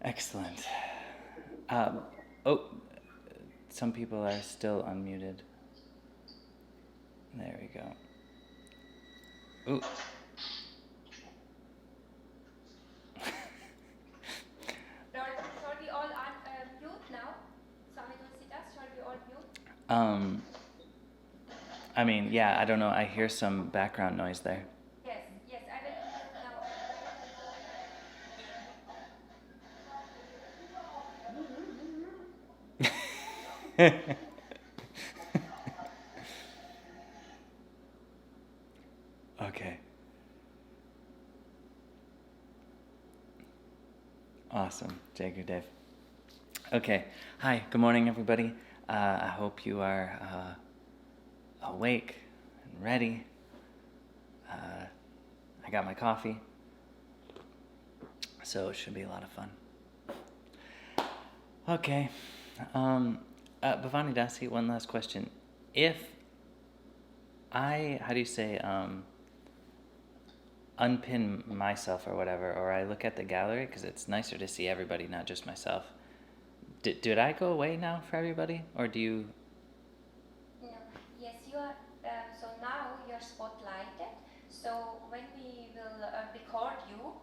Excellent. Um, oh, some people are still unmuted. There we go. Ooh. Shall we all mute now? Swami Tulsidas, shall we all mute? I mean, yeah, I don't know. I hear some background noise there. Yes, yes, I will mute now. Okay. Awesome. Jai Gurudev. Okay. Hi. Good morning, everybody. I hope you are awake and ready. I got my coffee, so it should be a lot of fun. Okay. Bhavani Dasi, one last question. If I, how do you say, unpin myself or whatever, or I look at the gallery, because it's nicer to see everybody, not just myself. Did I go away now for everybody, or do you? No. Yes, you are. So now you're spotlighted. So when we will record you,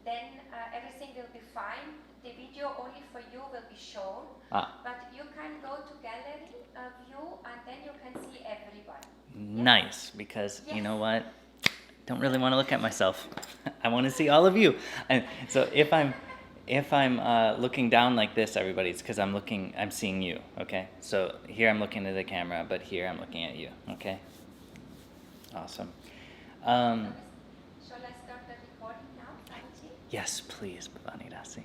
then everything will be fine. The video only for you will be shown. But you can go to gallery view, and then you can see everyone. Nice, because Yes. You know what? Don't really want to look at myself. I want to see all of you. And so if I'm looking down like this, everybody, it's because I'm seeing you. Okay. So here I'm looking at the camera, but here I'm looking at you. Okay. Awesome. Shall I start the recording now, Swamiji? Yes, please, Bhavani Dasi.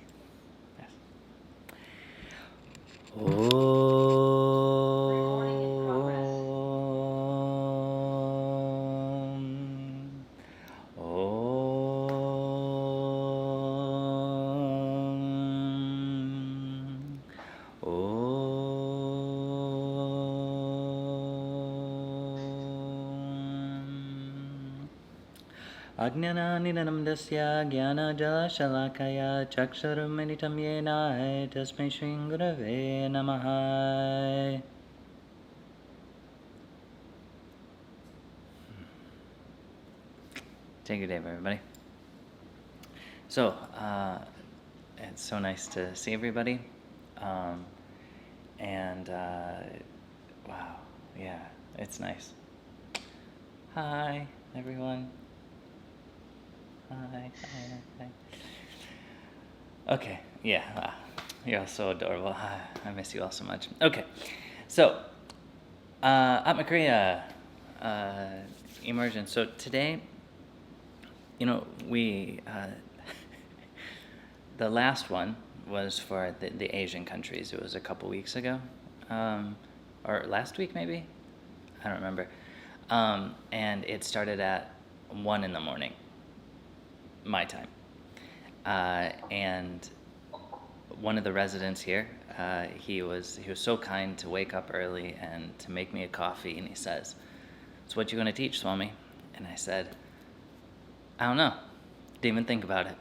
Yes. Recording in progress. Ajnana dasya jnana jala shalakaya chaksharumenitam yena tasmai Shri Gurave namaha. Take a day, everybody. So, it's so nice to see everybody. And, wow, yeah, it's nice. Hi, everyone. Hi. Okay, yeah, wow. You're all so adorable. I miss you all so much. Okay, so, Atma Kriya, Immersion. So today, we, the last one was for the Asian countries. It was a couple weeks ago, or last week maybe? I don't remember. And it started at 1 in the morning, my time. And one of the residents here, he was so kind to wake up early and to make me a coffee, and he says, "So what you going to teach, Swami?" And I said, "I don't know. Didn't even think about it."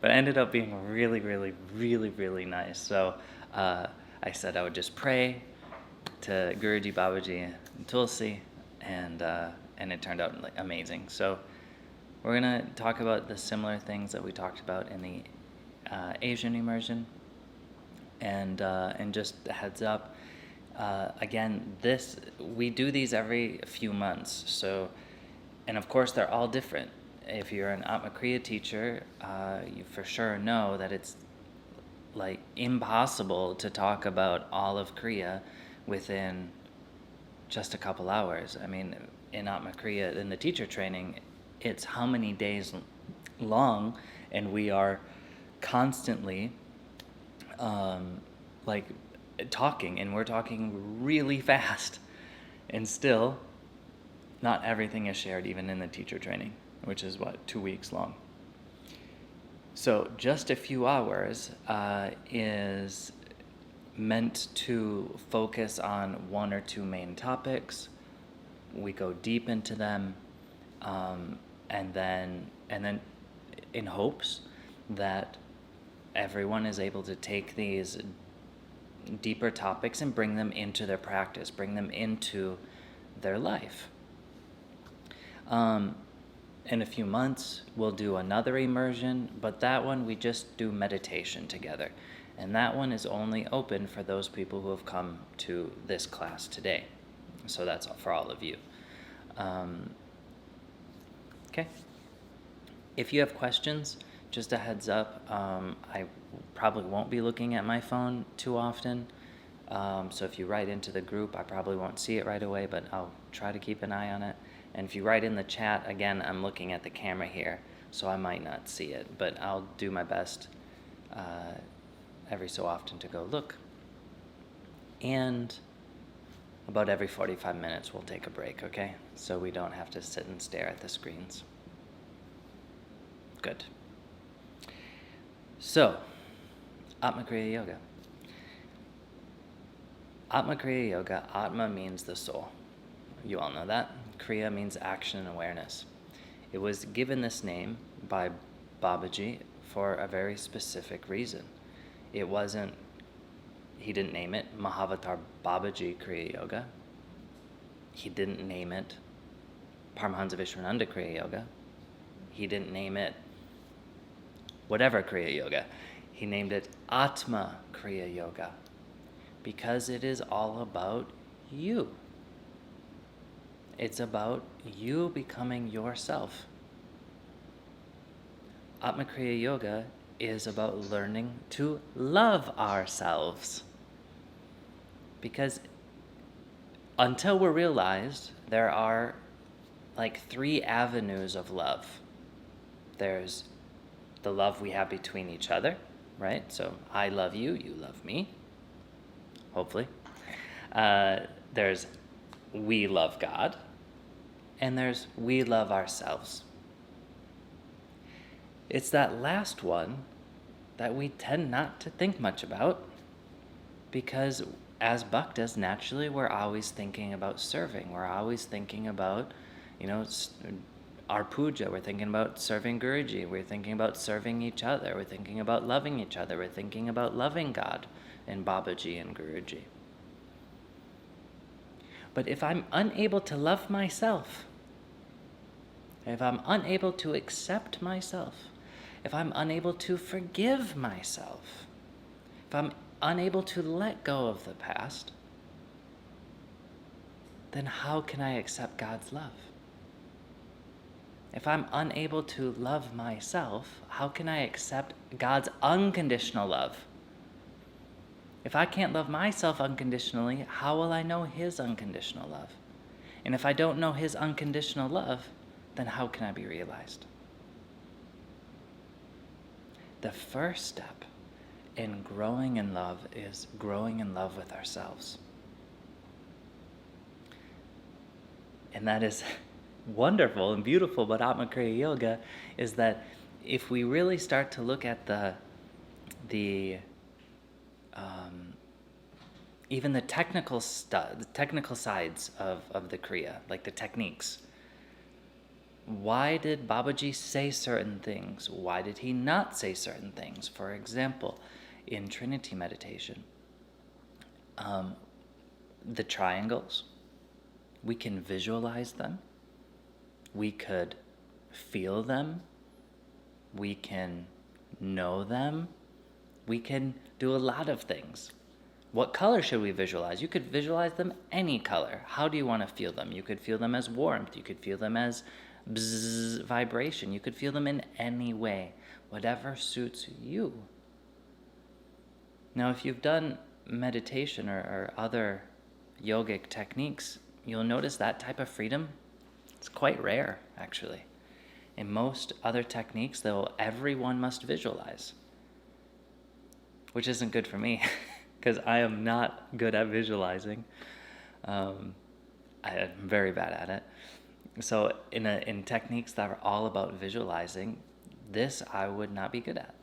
But it ended up being really, really, really, really nice. So I said I would just pray to Guruji, Babaji, and Tulsi, and it turned out amazing. So we're gonna talk about the similar things that we talked about in the Asian immersion, and just a heads up. Again, we do these every few months. So, and of course they're all different. If you're an Atma Kriya teacher, you for sure know that it's like impossible to talk about all of Kriya within just a couple hours. I mean, in Atma Kriya, in the teacher training, it's how many days long, and we are constantly like talking, and we're talking really fast, and still not everything is shared even in the teacher training, which is 2 weeks long. So just a few hours is meant to focus on one or two main topics. We go deep into them, and then in hopes that everyone is able to take these deeper topics and bring them into their practice, bring them into their life. In a few months, we'll do another immersion, but that one we just do meditation together. And that one is only open for those people who have come to this class today. So that's for all of you. Okay. If you have questions, just a heads up, I probably won't be looking at my phone too often. So if you write into the group, I probably won't see it right away, but I'll try to keep an eye on it. And if you write in the chat, again, I'm looking at the camera here, so I might not see it, but I'll do my best every so often to go look. And about every 45 minutes, we'll take a break, okay? So we don't have to sit and stare at the screens. Good. So, Atma Kriya Yoga. Atma Kriya Yoga, Atma means the soul. You all know that. Kriya means action and awareness. It was given this name by Babaji for a very specific reason. It wasn't, he didn't name it Mahavatar Babaji Kriya Yoga. He didn't name it Paramahansa Vishwananda Kriya Yoga. He didn't name it whatever Kriya Yoga. He named it Atma Kriya Yoga because it is all about you. It's about you becoming yourself. Atma Kriya Yoga is about learning to love ourselves. Because until we're realized, there are like 3 avenues of love. There's the love we have between each other, right? So I love you, you love me, hopefully. There's we love God, and there's we love ourselves. It's that last one that we tend not to think much about, because as bhaktas, naturally we're always thinking about serving. We're always thinking about, our puja. We're thinking about serving Guruji. We're thinking about serving each other. We're thinking about loving each other. We're thinking about loving God and Babaji and Guruji. But if I'm unable to love myself, if I'm unable to accept myself, if I'm unable to forgive myself, if I'm unable to let go of the past, then how can I accept God's love? If I'm unable to love myself, how can I accept God's unconditional love? If I can't love myself unconditionally, how will I know His unconditional love? And if I don't know His unconditional love, then how can I be realized? The first step in growing in love is growing in love with ourselves. And that is wonderful and beautiful about Atma Kriya Yoga, is that if we really start to look at even the technical sides of the Kriya, like the techniques. Why did Babaji say certain things? Why did he not say certain things? For example, in Trinity meditation, the triangles, we can visualize them, we could feel them, we can know them, we can do a lot of things. What color should we visualize? You could visualize them any color. How do you want to feel them? You could feel them as warmth. You could feel them as bzzz vibration. You could feel them in any way, whatever suits you. Now, if you've done meditation or other yogic techniques, you'll notice that type of freedom, it's quite rare, actually. In most other techniques, though, everyone must visualize, which isn't good for me. Because I am not good at visualizing. I'm very bad at it. So in techniques that are all about visualizing, this I would not be good at.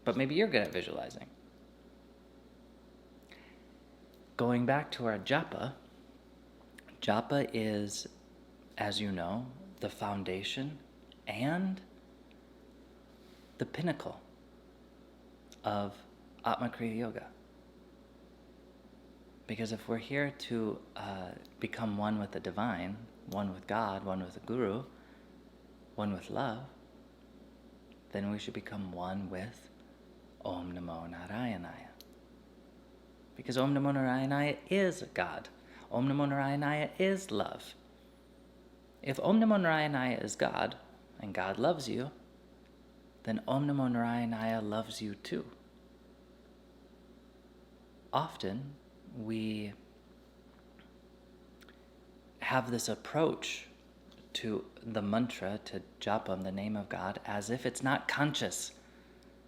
But maybe you're good at visualizing. Going back to our japa is, as you know, the foundation and the pinnacle of Atma Kriya Yoga. Because if we're here to become one with the divine, one with God, one with the Guru, one with love, then we should become one with Om Namo Narayanaya. Because Om Namo Narayanaya is God. Om Namo Narayanaya is love. If Om Namo Narayanaya is God, and God loves you, then Om Namo Narayanaya loves you too. Often, we have this approach to the mantra, to japam, the name of God, as if it's not conscious,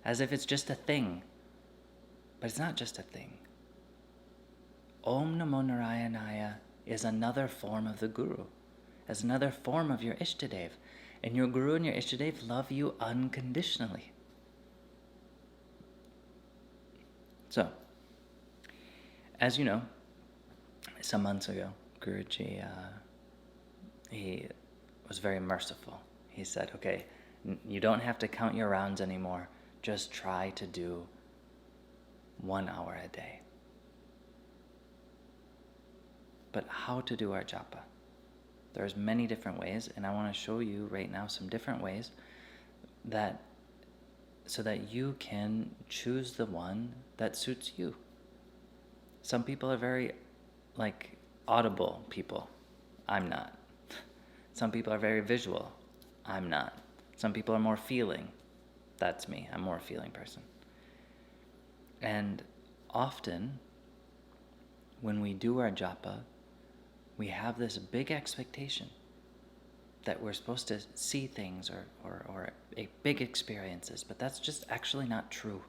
as if it's just a thing. But it's not just a thing. Om Namo Narayanaya is another form of the Guru, as another form of your Ishtadev. And your Guru and your Ishtadev love you unconditionally. So, as you know, some months ago, Guruji, he was very merciful. He said, okay, you don't have to count your rounds anymore. Just try to do 1 hour a day. But how to do our japa? There's many different ways, and I want to show you right now some different ways so that you can choose the one that suits you. Some people are very, audible people. I'm not. Some people are very visual. I'm not. Some people are more feeling. That's me. I'm more a feeling person. And often, when we do our japa, we have this big expectation that we're supposed to see things or a big experiences, but that's just actually not true.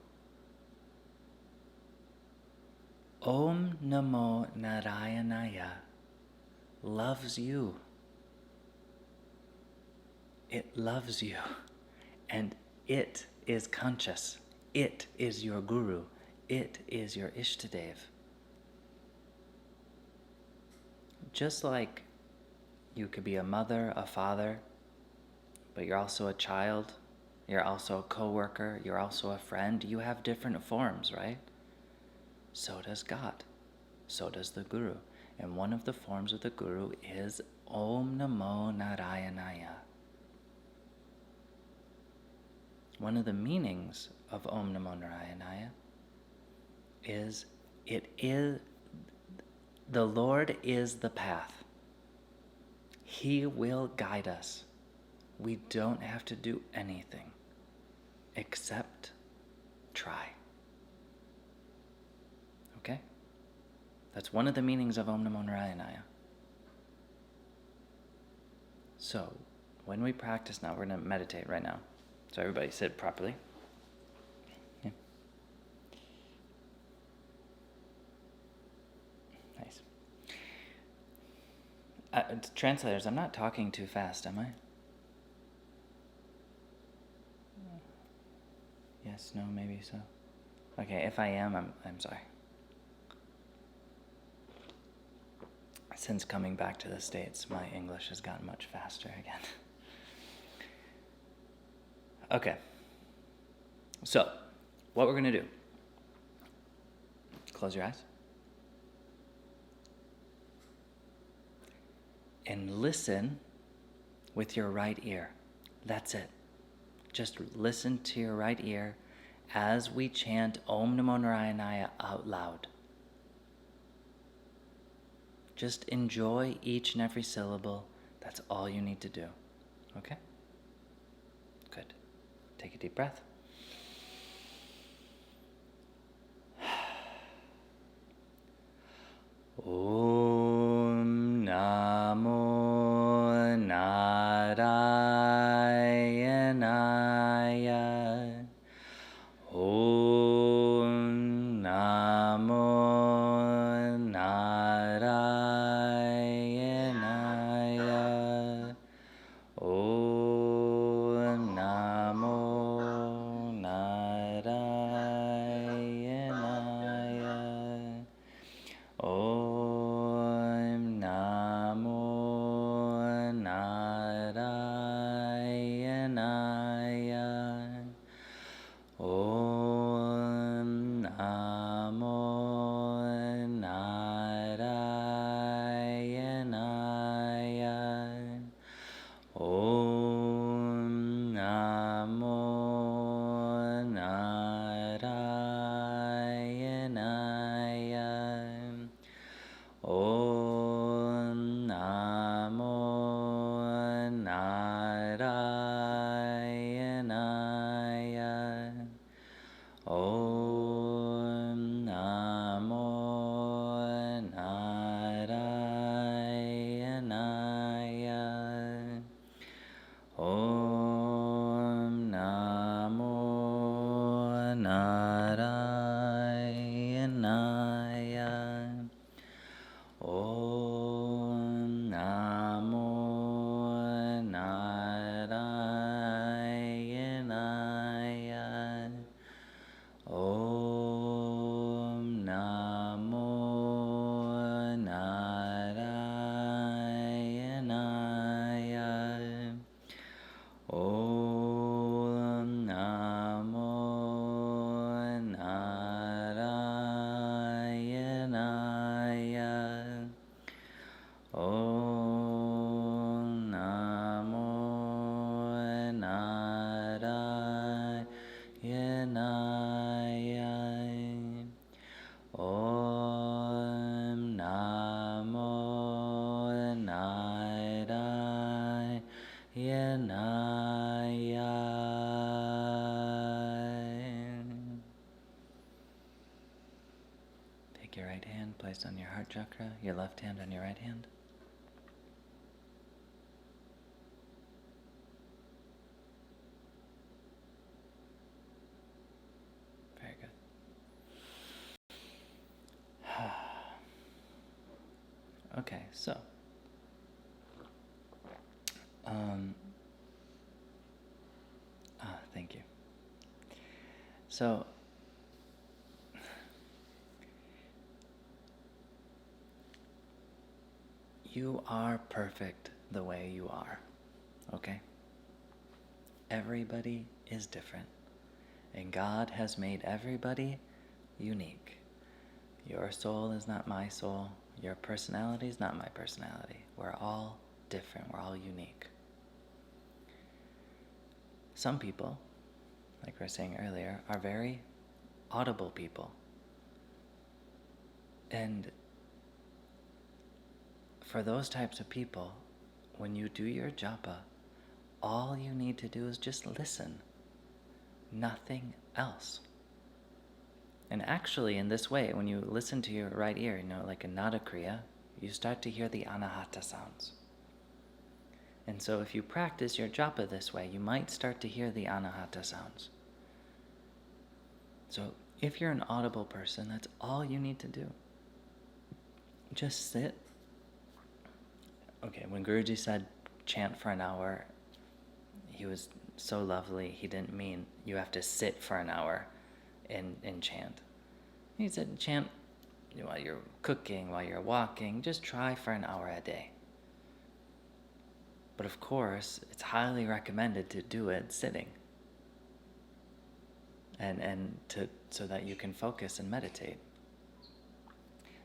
Om Namo Narayanaya loves you. It loves you. And it is conscious. It is your Guru. It is your Ishtadev. Just like you could be a mother, a father, but you're also a child, you're also a co-worker, you're also a friend, you have different forms, right? So does God. So does the Guru. And one of the forms of the Guru is Om Namo Narayanaya. One of the meanings of Om Namo Narayanaya is the Lord is the path. He will guide us. We don't have to do anything except try. Okay? That's one of the meanings of Om Namo Narayanaya. So, when we practice now, we're going to meditate right now. So everybody sit properly. Yeah. Nice. Translators, I'm not talking too fast, am I? Yes, no, maybe so. Okay, if I am, I'm sorry. Since coming back to the States, my English has gotten much faster again. Okay. So, what we're going to do. Close your eyes. And listen with your right ear. That's it. Just listen to your right ear as we chant Om Namo Narayanaya out loud. Just enjoy each and every syllable. That's all you need to do. Okay? Good. Take a deep breath. Om Namo Narayanaya. Om Namo Narayanaya. Om Namo Narayanaya. Om placed on your heart chakra, your left hand on your right hand. Very good. Okay, so thank you. So you are perfect the way you are, okay? Everybody is different, and God has made everybody unique. Your soul is not my soul. Your personality is not my personality. We're all different. We're all unique. Some people, like we were saying earlier, are very audible people. And for those types of people, when you do your japa, all you need to do is just listen. Nothing else. And actually, in this way, when you listen to your right ear, like a nada kriya, you start to hear the anahata sounds. And so if you practice your japa this way, you might start to hear the anahata sounds. So if you're an audible person, that's all you need to do. Just sit. Okay, when Guruji said chant for an hour, he was so lovely. He didn't mean you have to sit for an hour and chant. He said chant while you're cooking, while you're walking. Just try for an hour a day. But of course, it's highly recommended to do it sitting. And so that you can focus and meditate.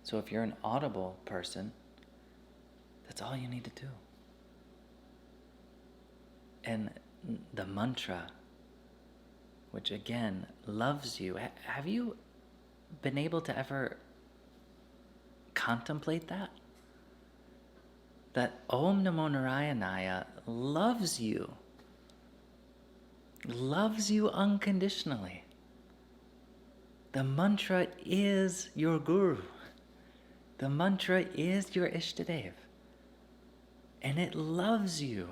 So if you're an audible person, that's all you need to do. And the mantra, which again loves you, have you been able to ever contemplate that? That Om Namo Narayanaya loves you unconditionally. The mantra is your guru. The mantra is your Ishtadev. And it loves you.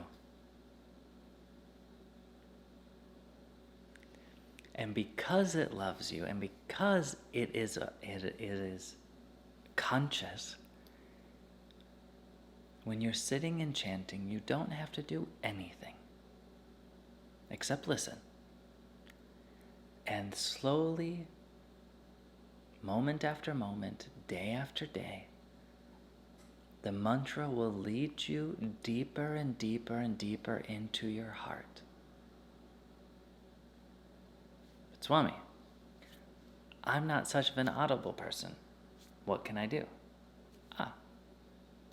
And because it loves you, and because it is conscious, when you're sitting and chanting, you don't have to do anything except listen. And slowly, moment after moment, day after day, the mantra will lead you deeper and deeper and deeper into your heart. But Swami, I'm not such of an audible person. What can I do?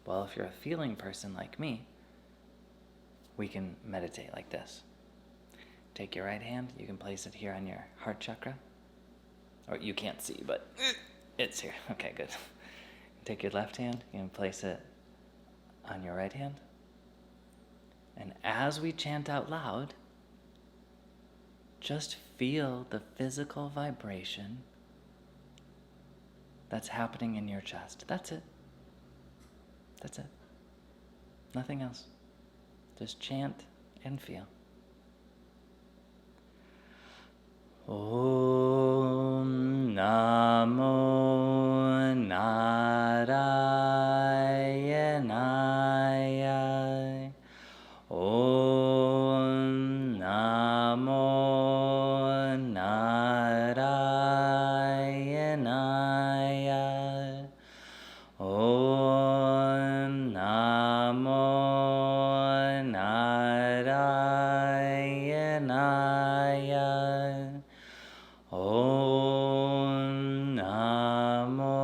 Well, if you're a feeling person like me, we can meditate like this. Take your right hand, you can place it here on your heart chakra. Or you can't see, but it's here. Okay, good. Take your left hand, you can place it on your right hand. And as we chant out loud, just feel the physical vibration that's happening in your chest. That's it. That's it. Nothing else. Just chant and feel. Om Namo Narayanaya. Om Namo Narayanaya. Om Namo Narayanaya. Om Namo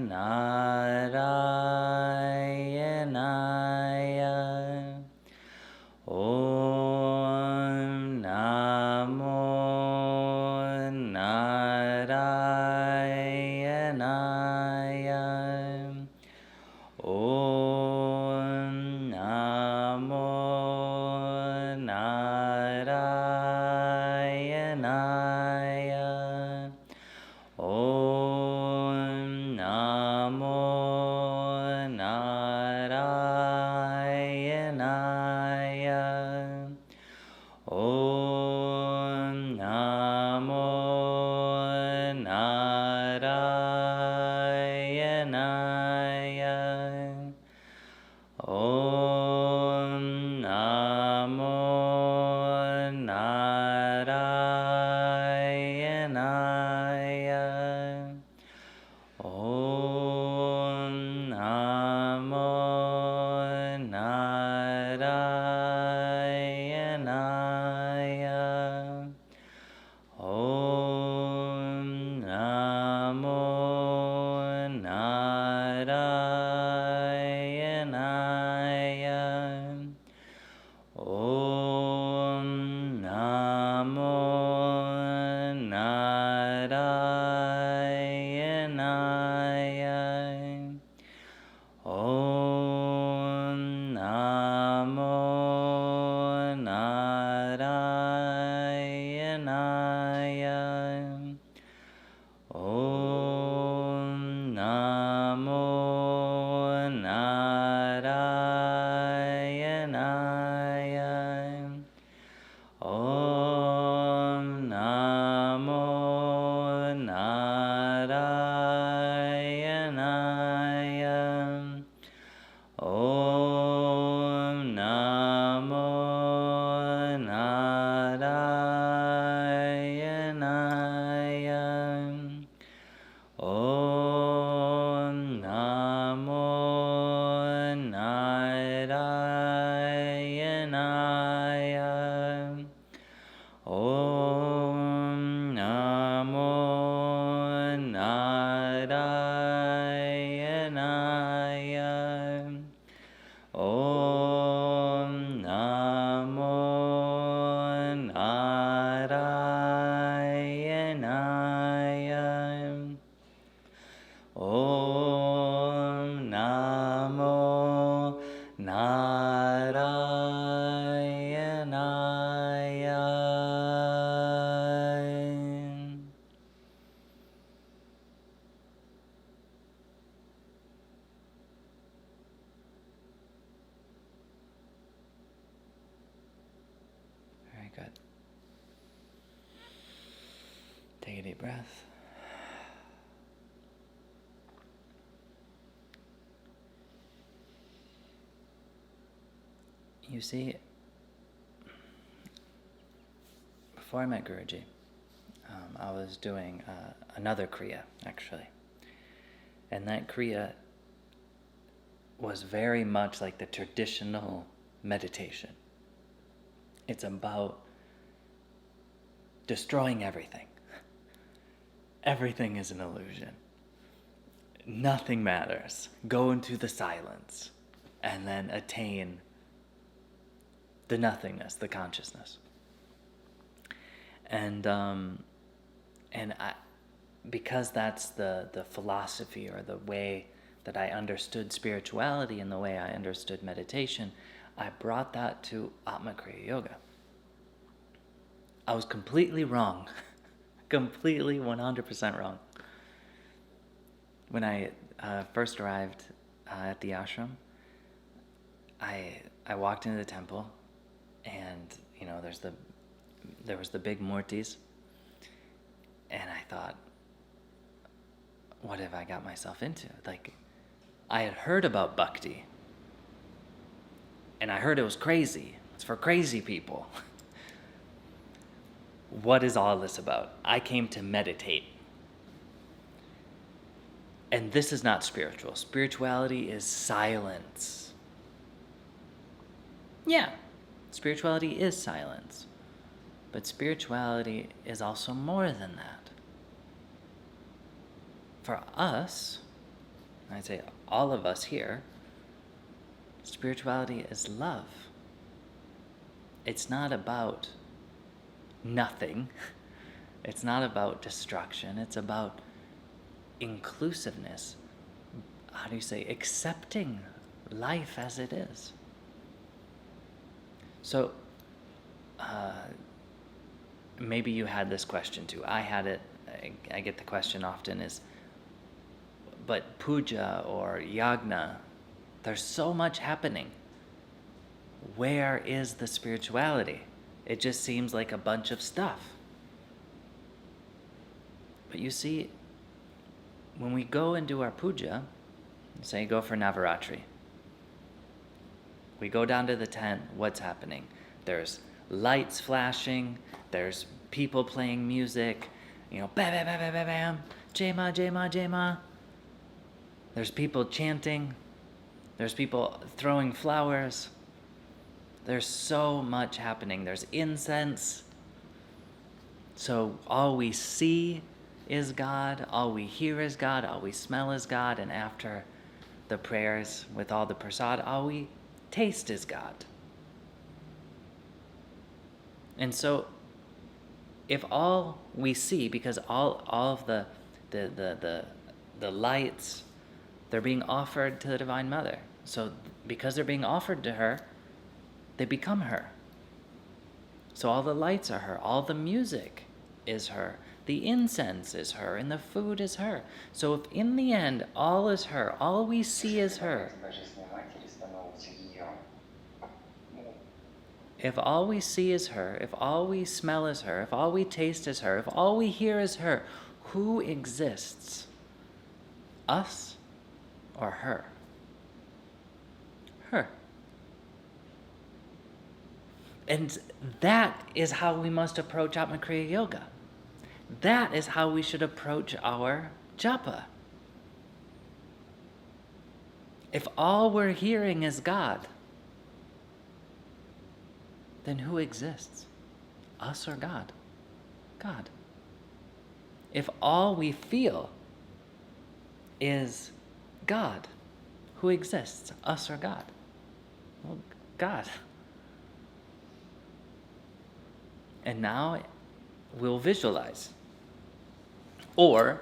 Narayanaya. Narayanaya. Very good. Take a deep breath. You see, before I met Guruji, I was doing another Kriya, actually. And that Kriya was very much like the traditional meditation. It's about destroying everything. Everything is an illusion. Nothing matters. Go into the silence and then attain the nothingness, the consciousness. And because that's the philosophy or the way that I understood spirituality and the way I understood meditation, I brought that to Atma Kriya Yoga. I was completely wrong. Completely 100% wrong. When I first arrived at the ashram, I walked into the temple, and there was the big murtis, and I thought, what have I got myself into? Like, I had heard about bhakti, and I heard it was crazy. It's for crazy people. What is all this about? I came to meditate. And this is not spiritual. Spirituality is silence. Yeah, spirituality is silence. But spirituality is also more than that. For us, I'd say all of us here, spirituality is love. It's not about nothing. It's not about destruction. It's about inclusiveness. How do you say? Accepting life as it is. So, maybe you had this question too. I had it. I get the question often is, but puja or yagna, there's so much happening. Where is the spirituality? It just seems like a bunch of stuff. But you see, when we go and do our puja, say go for Navaratri, we go down to the tent, what's happening? There's lights flashing, there's people playing music, bam, bam, bam, bam, bam, bam, Jema, Jema, Jema. There's people chanting, there's people throwing flowers. There's so much happening. There's incense. So all we see is God, all we hear is God, all we smell is God, and after the prayers with all the prasad, all we taste is God. And so if all we see, because all of the lights, they're being offered to the Divine Mother. So because they're being offered to her, they become her. So all the lights are her, all the music is her, the incense is her, and the food is her. So if in the end all is her, all we see is her, if all we see is her, if all we smell is her, if all we taste is her, if all we hear is her, who exists? Us or her? Her. And that is how we must approach Atma Kriya Yoga. That is how we should approach our japa. If all we're hearing is God, then who exists? Us or God? God. If all we feel is God, who exists? Us or God? Well, God. And now we'll visualize. Or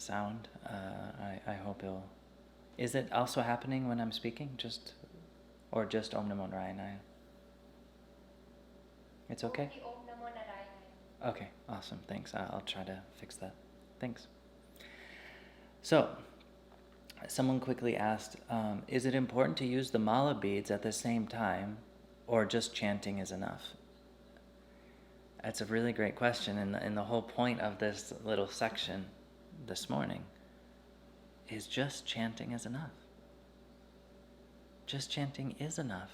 sound. I hope it'll... Is it also happening when I'm speaking? Or just Om Namo Narayana? It's okay? Only Om Namo Narayana. Okay, awesome. Thanks. I'll try to fix that. Thanks. So, someone quickly asked, is it important to use the mala beads at the same time, or just chanting is enough? That's a really great question, and the whole point of this little section this morning is just chanting is enough. Just chanting is enough,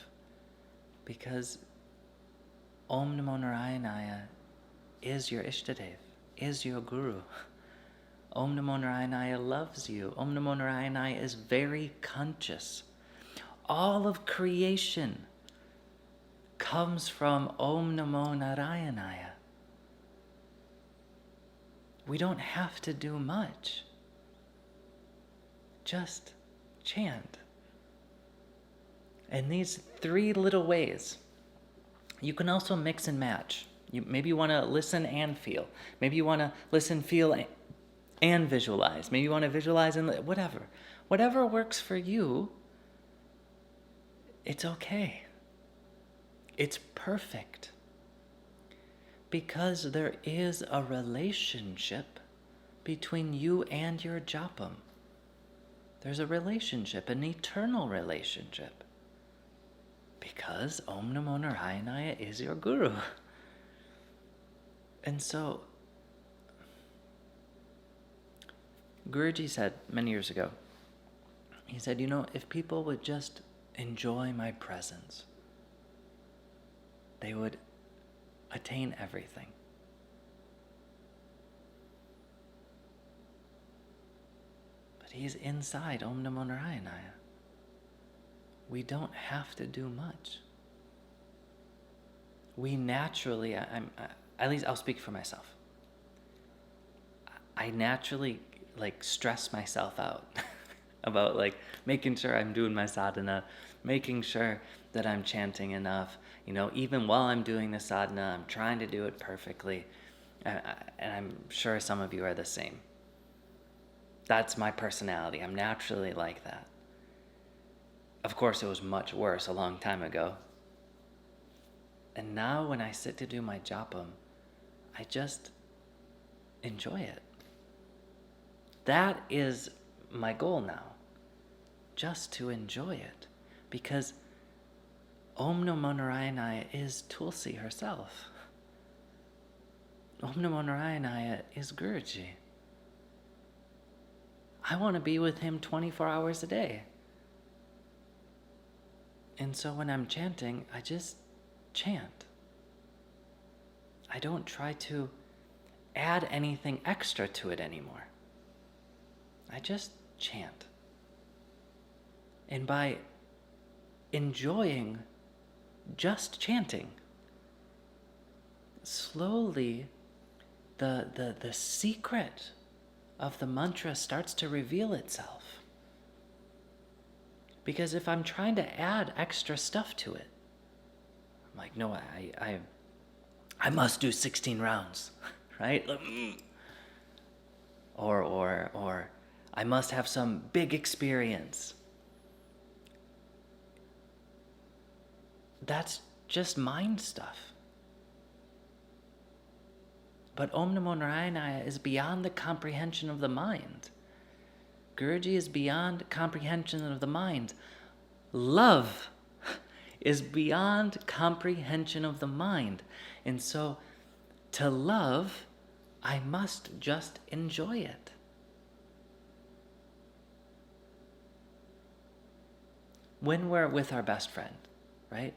because Om Namo Narayana is your Ishtadev, is your Guru. Om Namo Narayana loves you. Om Namo Narayana is very conscious. All of creation comes from Om Namo Narayana. We don't have to do much. Just chant. And these 3 little ways, you can also mix and match. Maybe you want to listen and feel. Maybe you want to listen, feel, and visualize. Maybe you want to visualize and whatever. Whatever works for you, it's okay. It's perfect. Because there is a relationship between you and your japam. There's a relationship, an eternal relationship. Because Om Namo Narayana is your Guru. And so, Guruji said many years ago, he said, if people would just enjoy my presence, they would attain everything. But he's inside Om Namo Narayana. We don't have to do much. We naturally, at least I'll speak for myself. I naturally stress myself out about making sure I'm doing my sadhana, making sure that I'm chanting enough. Even while I'm doing the sadhana, I'm trying to do it perfectly. And I'm sure some of you are the same. That's my personality. I'm naturally like that. Of course, it was much worse a long time ago. And now when I sit to do my japam, I just enjoy it. That is my goal now. Just to enjoy it. Because Om Namo Narayana is Tulsi herself. Om Namo Narayana is Guruji. I want to be with him 24 hours a day. And so when I'm chanting, I just chant. I don't try to add anything extra to it anymore. I just chant. And by enjoying just chanting, slowly the secret of the mantra starts to reveal itself. Because if I'm trying to add extra stuff to it, I'm like, no, I must do 16 rounds, right? Or I must have some big experience. That's just mind stuff. But Om Namo Narayana is beyond the comprehension of the mind. Guruji is beyond comprehension of the mind. Love is beyond comprehension of the mind. And so, to love, I must just enjoy it. When we're with our best friend, right?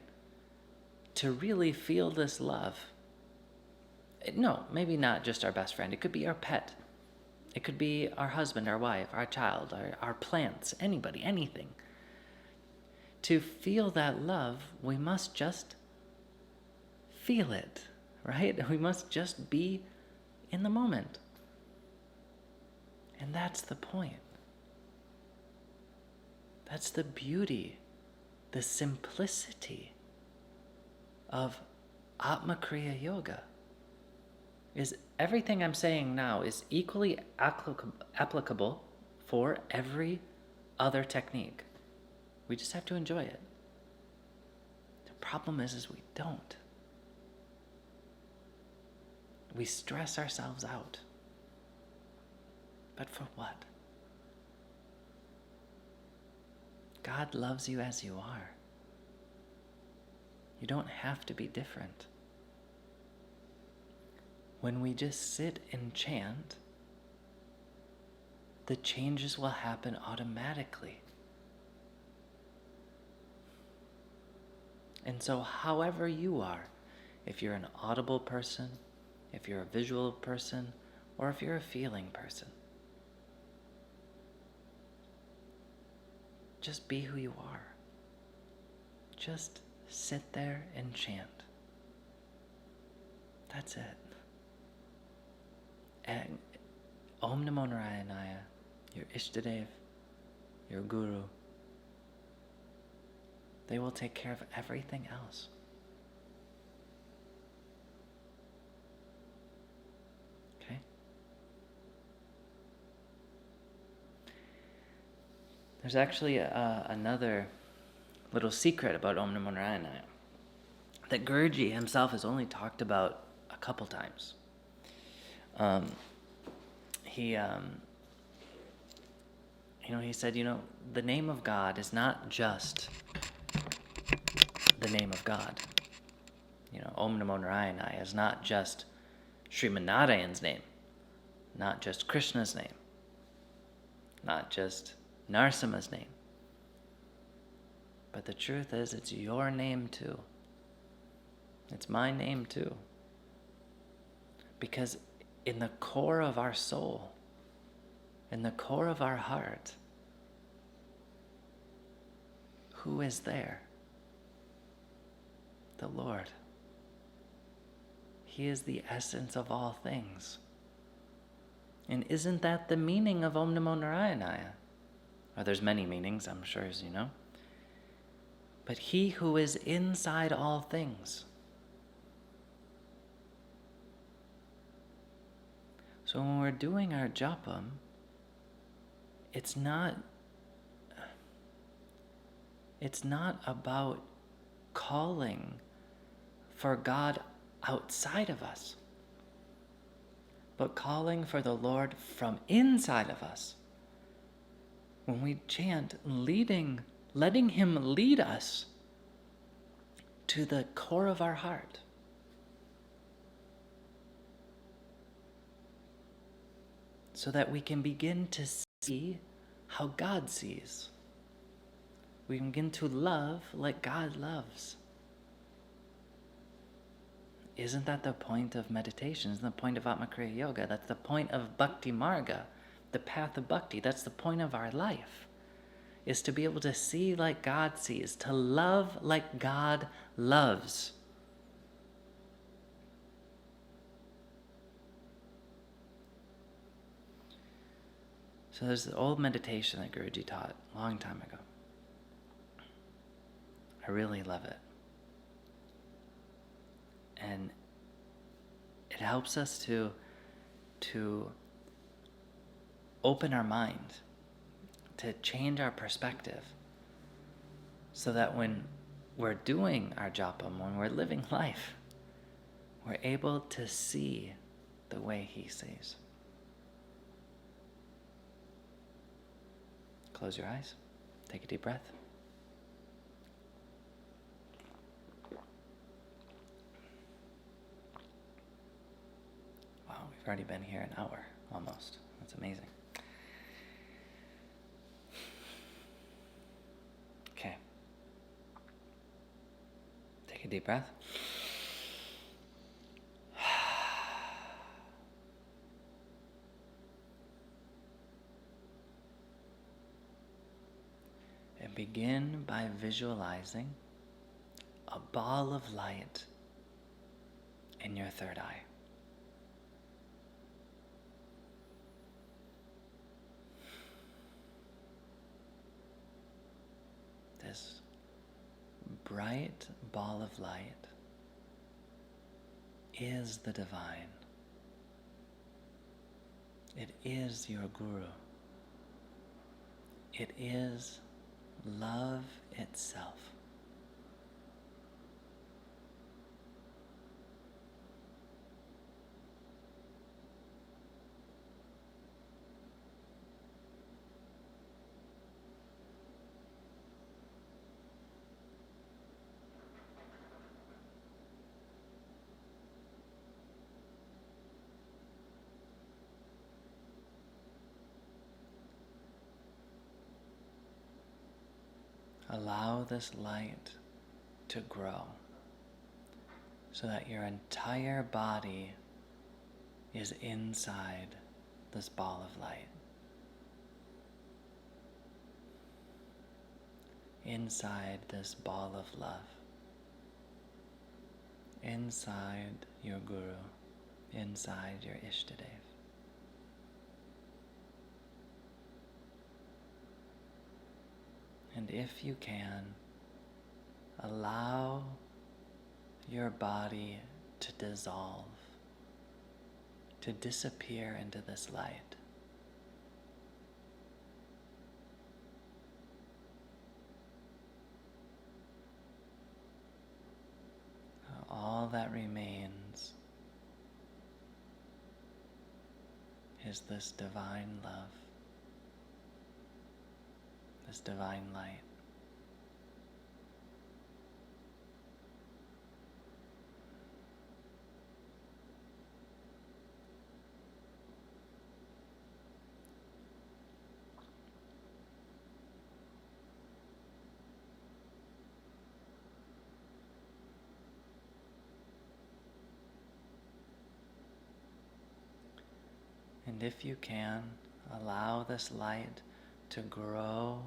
To really feel this love, no, maybe not just our best friend. It could be our pet. It could be our husband, our wife, our child, our plants, anybody, anything. To feel that love, we must just feel it, right? We must just be in the moment. And that's the point. That's the beauty, the simplicity of Atma Kriya Yoga. is everything I'm saying now is equally applicable for every other technique. We just have to enjoy it. The problem is we don't. We stress ourselves out. But for what? God loves you as you are. You don't have to be different. When we just sit and chant, the changes will happen automatically. And so however you are, if you're an audible person, if you're a visual person, or if you're a feeling person, just be who you are. Just sit there and chant. That's it. And Om Namo Narayanaya, your Ishtadev, your Guru, they will take care of everything else. Okay? There's actually another little secret about Om Namo Narayanaya that Guruji himself has only talked about a couple times. He said, the name of God is not just the name of God. Om Namo Narayana is not just Srimad Narayan's name, not just Krishna's name, not just Narasimha's name. But the truth is, it's your name too. It's my name too. Because in the core of our soul, in the core of our heart, who is there? The Lord. He is the essence of all things. And isn't that the meaning of Om Namo Narayanaya? Well, there's many meanings, I'm sure, as you know. But he who is inside all things. So when we're doing our japam, it's not about calling for God outside of us, but calling for the Lord from inside of us. When we chant, letting him lead us to the core of our heart. So that we can begin to see how God sees. We can begin to love like God loves. Isn't that the point of meditation? Isn't the point of Atma Kriya Yoga? That's the point of Bhakti Marga, the path of Bhakti. That's the point of our life, is to be able to see like God sees, to love like God loves. So there's the old meditation that Guruji taught a long time ago. I really love it. And it helps us to open our mind, to change our perspective, so that when we're doing our japam, when we're living life, we're able to see the way he sees. Close your eyes. Take a deep breath. Wow, we've already been here an hour, almost. That's amazing. Okay. Take a deep breath. And begin by visualizing a ball of light in your third eye. This bright ball of light is the divine. It is your Guru. It is love itself. Allow this light to grow so that your entire body is inside this ball of light. Inside this ball of love. Inside your Guru. Inside your Ishtadev. And if you can, allow your body to dissolve, to disappear into this light. All that remains is this divine love, this divine light. And if you can, allow this light to grow,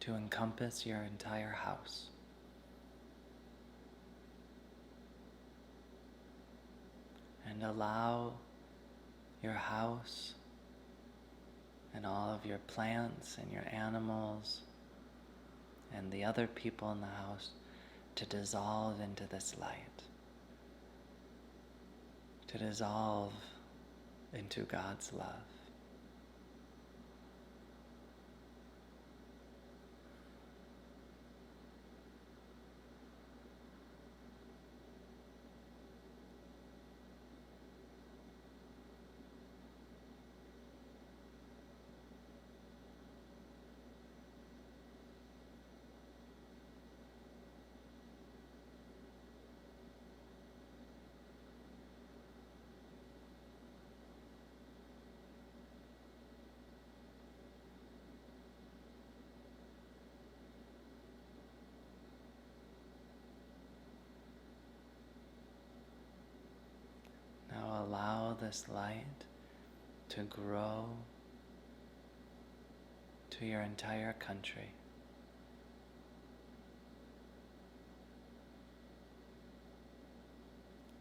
to encompass your entire house. And allow your house and all of your plants and your animals and the other people in the house to dissolve into this light. To dissolve into God's love. Now allow this light to grow to your entire country.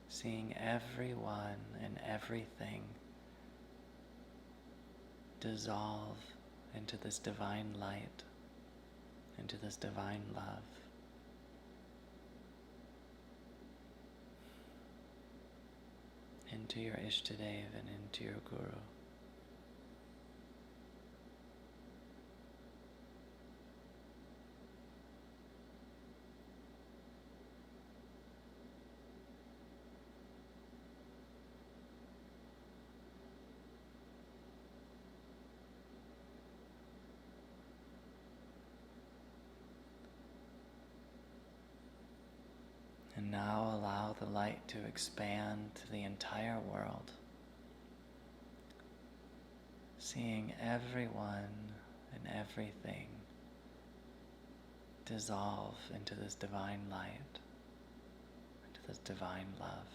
Seeing everyone and everything dissolve into this divine light, into this divine love. Into your Ishtadev and into your Guru. And now allow the light to expand to the entire world, seeing everyone and everything dissolve into this divine light, into this divine love.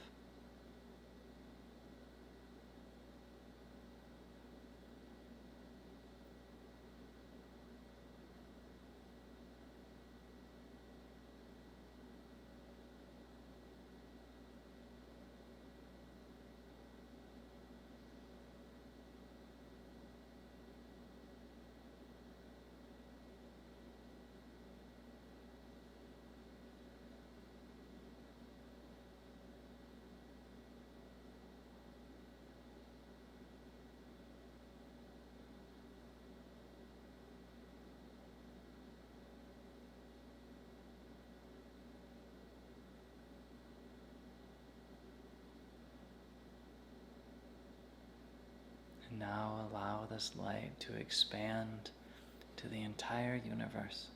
this light to expand to the entire universe,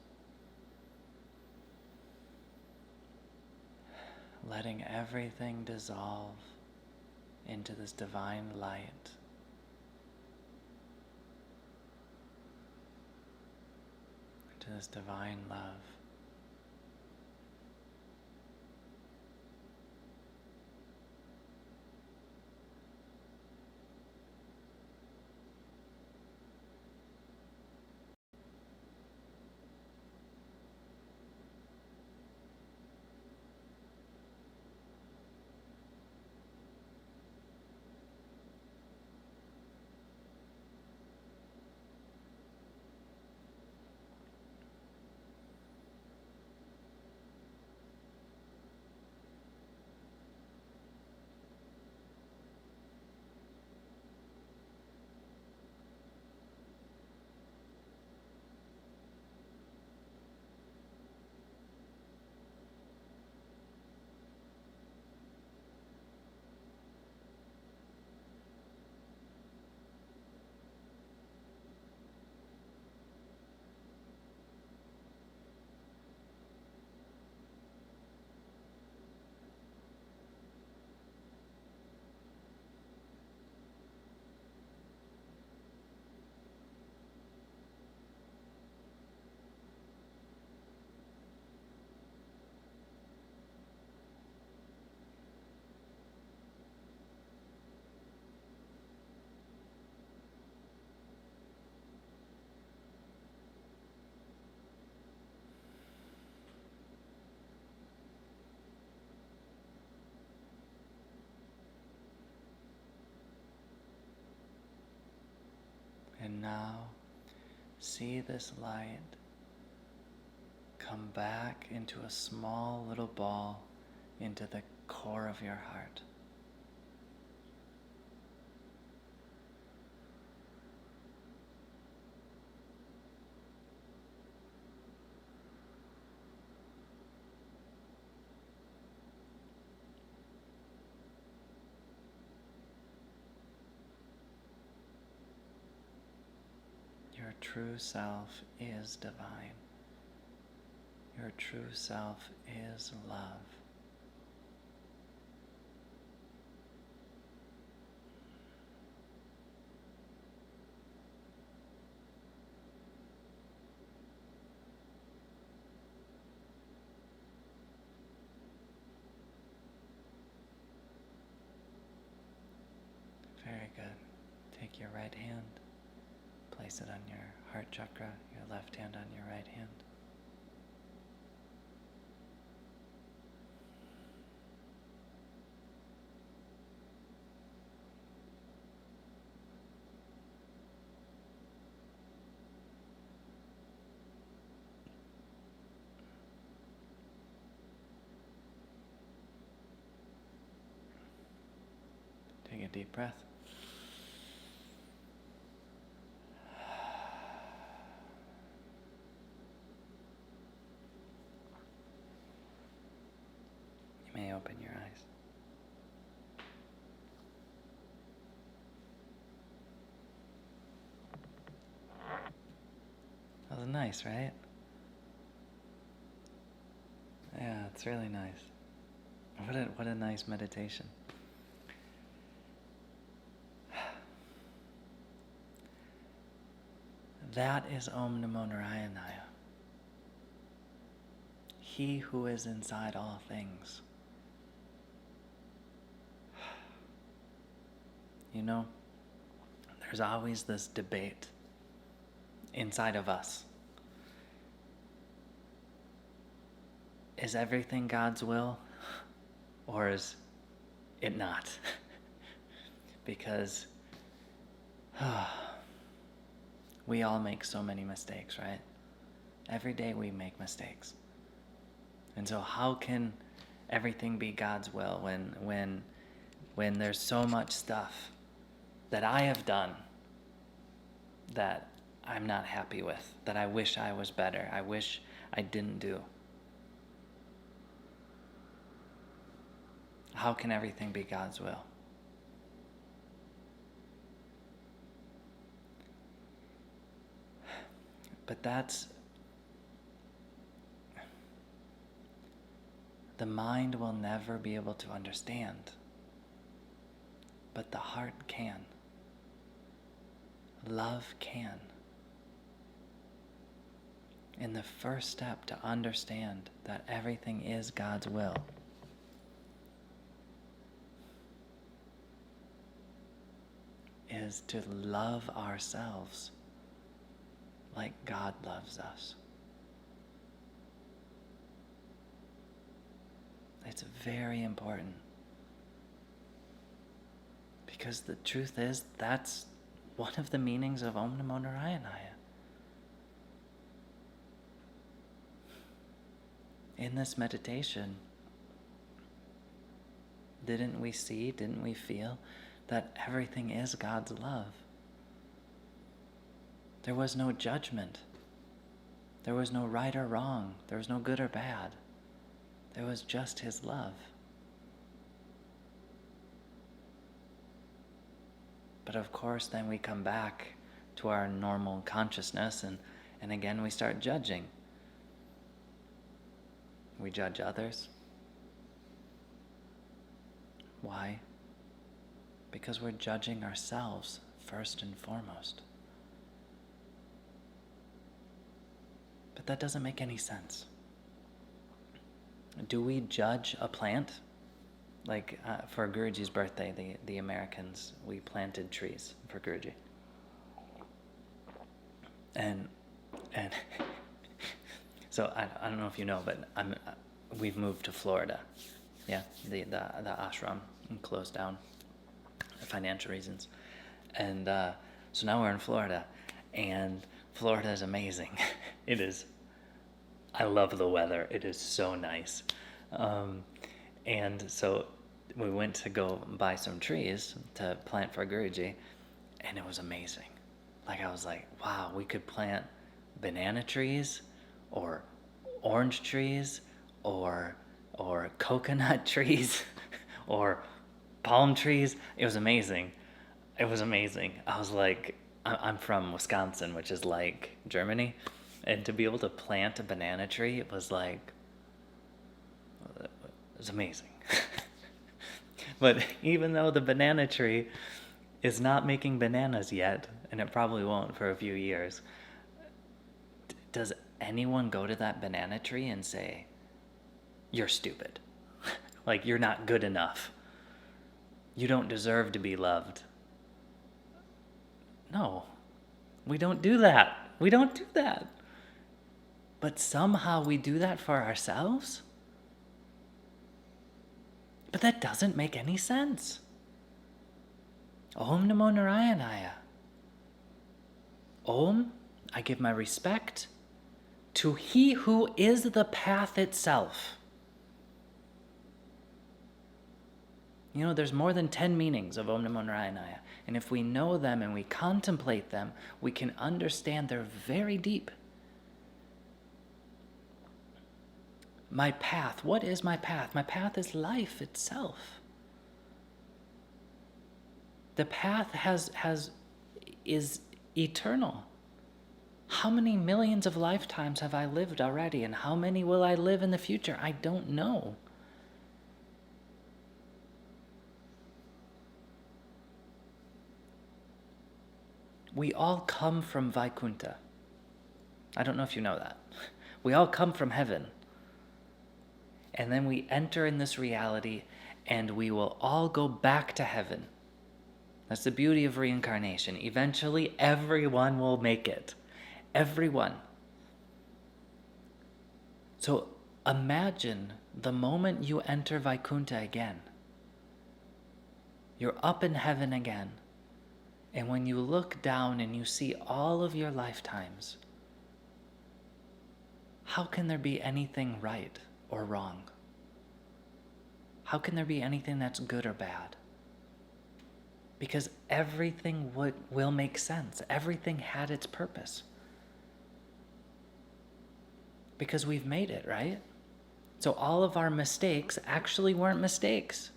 letting everything dissolve into this divine light. To this divine love. And now, see this light come back into a small little ball into the core of your heart. Your true self is divine. Your true self is love. Very good. Take your right hand, place it on your heart chakra, your left hand on your right hand. Take a deep breath. You may open your eyes. That was nice, right? Yeah, it's really nice. What a nice meditation. That is Om Namo Narayana. He who is inside all things. You know, there's always this debate inside of us. Is everything God's will, or is it not? Because we all make so many mistakes, right? Every day we make mistakes. And so how can everything be God's will when there's so much stuff that I have done that I'm not happy with, that I wish I was better, I wish I didn't do? How can everything be God's will? But that's, the mind will never be able to understand, but the heart can. Love can. And the first step to understand that everything is God's will is to love ourselves like God loves us. It's very important. Because the truth is, that's one of the meanings of Om Namo Narayanaya. In this meditation, didn't we see, didn't we feel that everything is God's love? There was no judgment. There was no right or wrong. There was no good or bad. There was just His love. But of course, then we come back to our normal consciousness and again we start judging. We judge others. Why? Because we're judging ourselves first and foremost. But that doesn't make any sense. Do we judge a plant? Like for Guruji's birthday, the Americans, we planted trees for Guruji. And so I don't know if you know, but we've moved to Florida. Yeah, the ashram closed down for financial reasons. And so now we're in Florida, and Florida is amazing. It is. I love the weather. It is so nice. And so we went to go buy some trees to plant for Guruji, and it was amazing. Like I was like, wow, we could plant banana trees or orange trees or coconut trees or palm trees. It was amazing. It was amazing. I was like, I'm from Wisconsin, which is like Germany, and to be able to plant a banana tree, it was like, it was amazing. But even though the banana tree is not making bananas yet, and it probably won't for a few years, does anyone go to that banana tree and say, you're stupid? Like, you're not good enough. You don't deserve to be loved. No, we don't do that. We don't do that. But somehow we do that for ourselves? But that doesn't make any sense. Om Namo Narayanaya. Om, I give my respect to He who is the path itself. You know, there's more than 10 meanings of Om Namo Narayanaya. And if we know them and we contemplate them, we can understand they're very deep. My path, what is my path? My path is life itself. The path is eternal. How many millions of lifetimes have I lived already, and how many will I live in the future? I don't know. We all come from Vaikuntha. I don't know if you know that. We all come from heaven. And then we enter in this reality, and we will all go back to heaven. That's the beauty of reincarnation. Eventually, everyone will make it. Everyone. So imagine the moment you enter Vaikuntha again. You're up in heaven again. And when you look down and you see all of your lifetimes, how can there be anything right or wrong? How can there be anything that's good or bad? Because everything will make sense. Everything had its purpose. Because we've made it, right? So all of our mistakes actually weren't mistakes.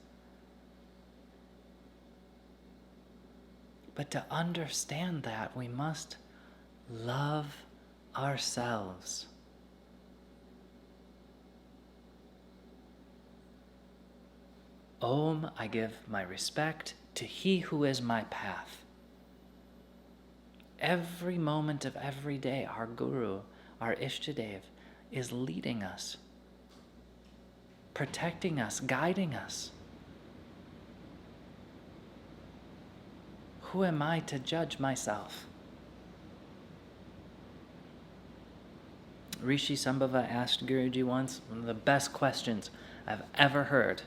But to understand that, we must love ourselves. Om, I give my respect to He who is my path. Every moment of every day, our Guru, our Ishtadev, is leading us, protecting us, guiding us. Who am I to judge myself? Rishi Sambhava asked Guruji once, one of the best questions I've ever heard,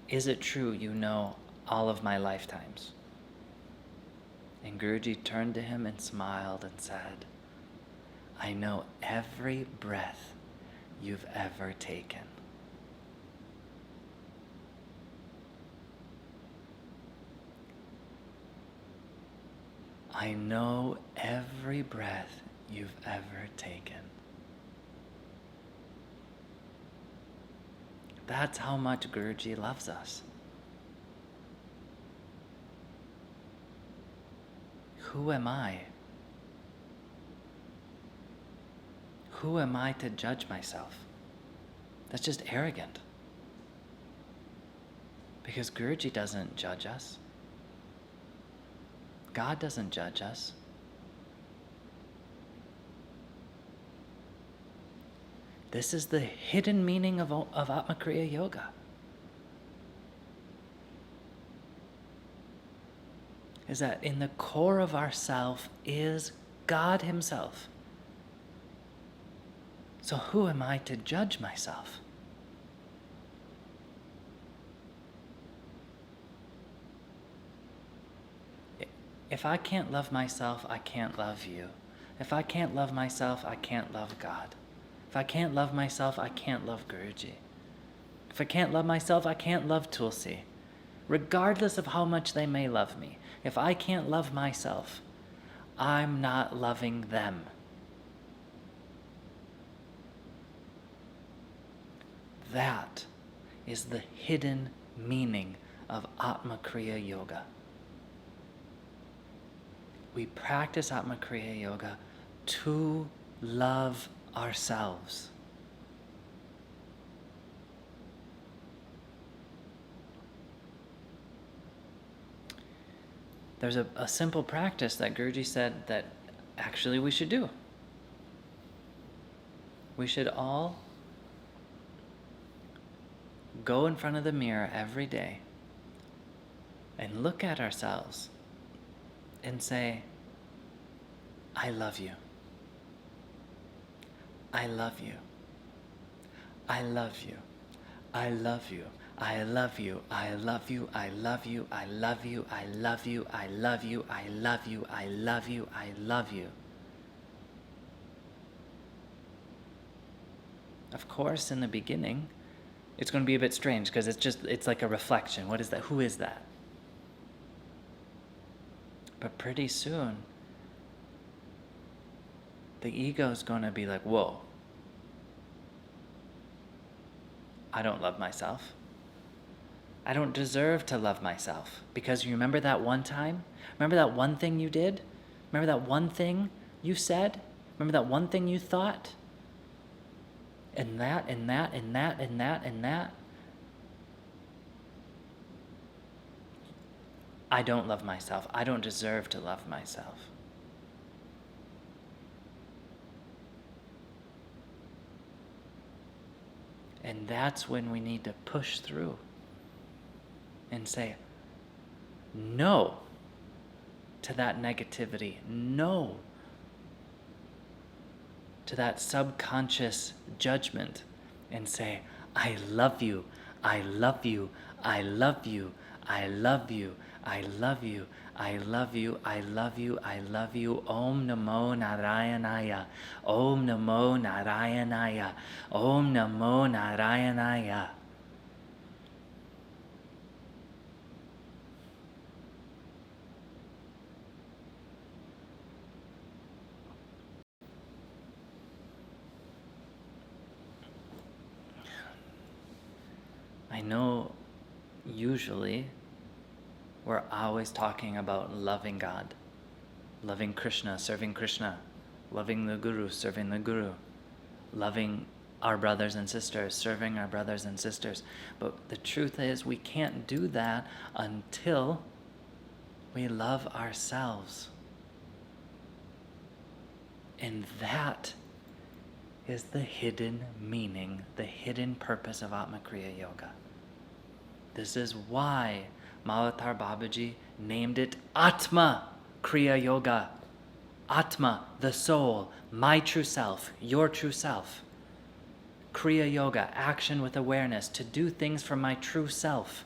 is it true you know all of my lifetimes? And Guruji turned to him and smiled and said, I know every breath you've ever taken. I know every breath you've ever taken. That's how much Guruji loves us. Who am I? Who am I to judge myself? That's just arrogant. Because Guruji doesn't judge us. God doesn't judge us. This is the hidden meaning of Atma Kriya Yoga. Is that in the core of ourself is God Himself. So who am I to judge myself? If I can't love myself, I can't love you. If I can't love myself, I can't love God. If I can't love myself, I can't love Guruji. If I can't love myself, I can't love Tulsi. Regardless of how much they may love me, if I can't love myself, I'm not loving them. That is the hidden meaning of Atma Kriya Yoga. We practice Atma Kriya Yoga to love ourselves. There's a simple practice that Guruji said that actually we should do. We should all go in front of the mirror every day and look at ourselves and say, I love you. I love you. I love you. I love you. I love you. I love you. I love you. I love you. I love you. I love you. I love you. I love you. I love you. Of course, in the beginning, it's going to be a bit strange because it's like a reflection. What is that? Who is that? But pretty soon, the ego is going to be like, whoa, I don't love myself. I don't deserve to love myself. Because you remember that one time? Remember that one thing you did? Remember that one thing you said? Remember that one thing you thought? And that, and that, and that, and that, and that. I don't love myself. I don't deserve to love myself. And that's when we need to push through and say no to that negativity, no to that subconscious judgment, and say, I love you, I love you, I love you, I love you, I love you, I love you, I love you, I love you. Om Namo Narayanaya, Om Namo Narayanaya, Om Namo Narayanaya. I know usually we're always talking about loving God, loving Krishna, serving Krishna, loving the Guru, serving the Guru, loving our brothers and sisters, serving our brothers and sisters. But the truth is, we can't do that until we love ourselves. And that is the hidden meaning, the hidden purpose of Atma Kriya Yoga. This is why Malatar Babaji named it Atma Kriya Yoga. Atma, the soul, my true self, your true self. Kriya Yoga, action with awareness, to do things for my true self.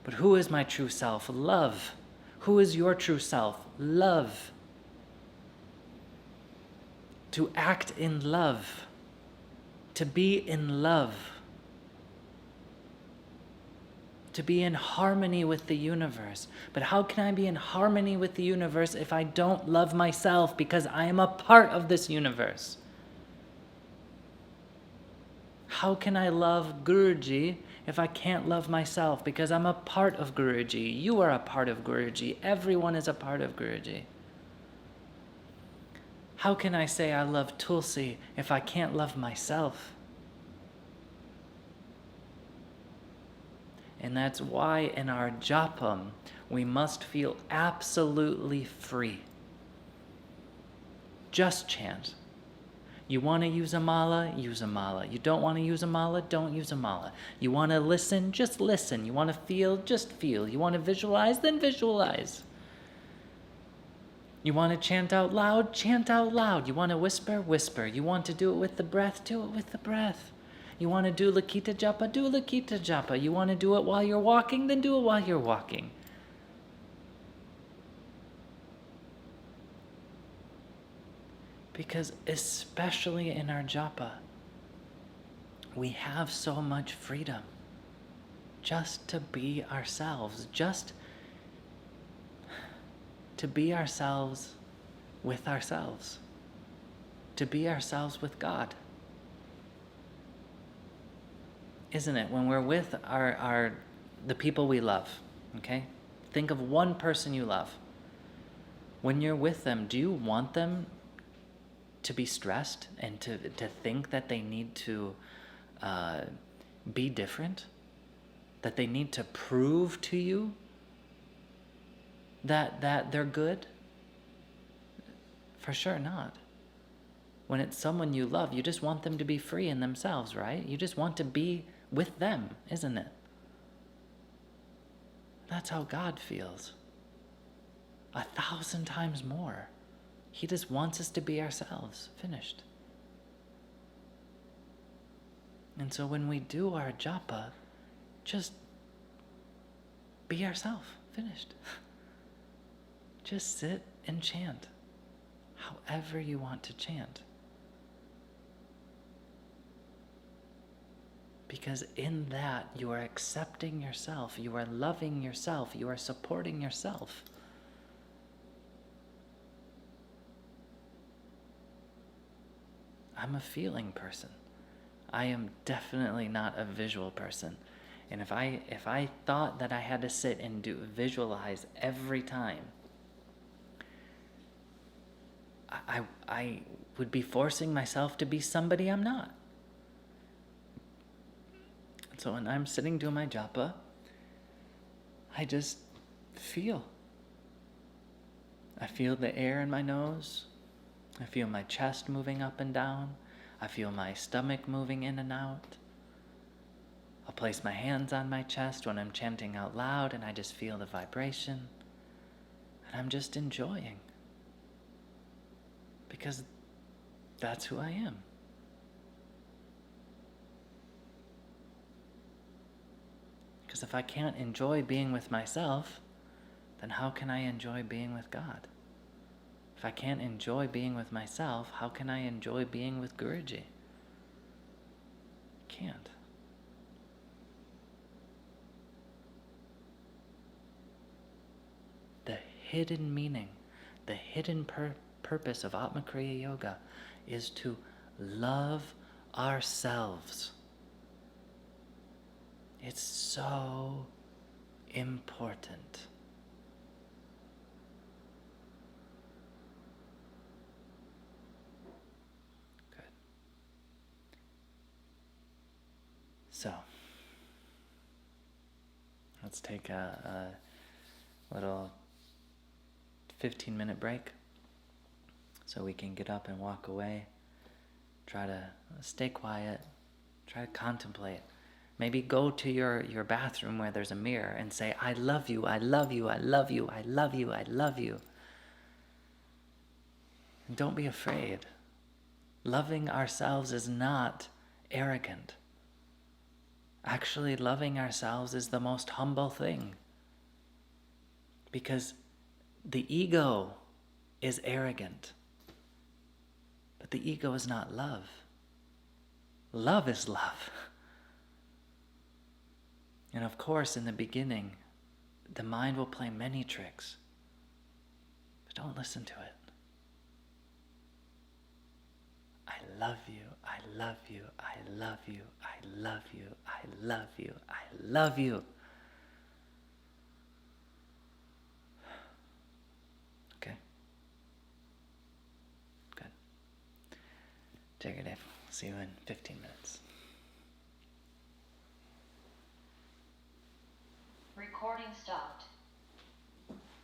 But who is my true self? Love. Who is your true self? Love. To act in love. To be in love. To be in harmony with the universe. But how can I be in harmony with the universe if I don't love myself? Because I am a part of this universe. How can I love Guruji if I can't love myself? Because I'm a part of Guruji. You are a part of Guruji. Everyone is a part of Guruji. How can I say I love Tulsi if I can't love myself? And that's why in our japam, we must feel absolutely free. Just chant. You want to use a mala? Use a mala. You don't want to use a mala? Don't use a mala. You want to listen? Just listen. You want to feel? Just feel. You want to visualize? Then visualize. You want to chant out loud? Chant out loud. You want to whisper? Whisper. You want to do it with the breath? Do it with the breath. You want to do Lakita Japa? Do Lakita Japa. You want to do it while you're walking? Then do it while you're walking. Because especially in our japa, we have so much freedom just to be ourselves, just to be ourselves with ourselves, to be ourselves with God. Isn't it? When we're with the people we love, okay? Think of one person you love. When you're with them, do you want them to be stressed and to think that they need to be different? That they need to prove to you that they're good? For sure not. When it's someone you love, you just want them to be free in themselves, right? You just want to be with them, isn't it? That's how God feels. 1,000 times more. He just wants us to be ourselves. Finished. And so when we do our japa, just be ourselves. Finished. Just sit and chant however you want to chant. Because in that, you are accepting yourself, you are loving yourself, you are supporting yourself. I'm a feeling person. I am definitely not a visual person. And if I thought that I had to sit and visualize every time, I would be forcing myself to be somebody I'm not. So when I'm sitting doing my japa, I just feel. I feel the air in my nose. I feel my chest moving up and down. I feel my stomach moving in and out. I'll place my hands on my chest when I'm chanting out loud, and I just feel the vibration. And I'm just enjoying. Because that's who I am. Because if I can't enjoy being with myself, then how can I enjoy being with God? If I can't enjoy being with myself, how can I enjoy being with Guruji? Can't. The hidden meaning, the hidden purpose of Atma Kriya Yoga is to love ourselves. It's so important. Let's take a little 15-minute break so we can get up and walk away. Try to stay quiet. Try to contemplate. Maybe go to your bathroom where there's a mirror and say, I love you, I love you, I love you, I love you, I love you. And don't be afraid. Loving ourselves is not arrogant. Actually, loving ourselves is the most humble thing. Because the ego is arrogant. But the ego is not love. Love is love. And of course, in the beginning, the mind will play many tricks. But don't listen to it. I love you, I love you, I love you, I love you, I love you, I love you. Okay? Good. Take care, Dave. See you in 15 minutes. Recording stopped.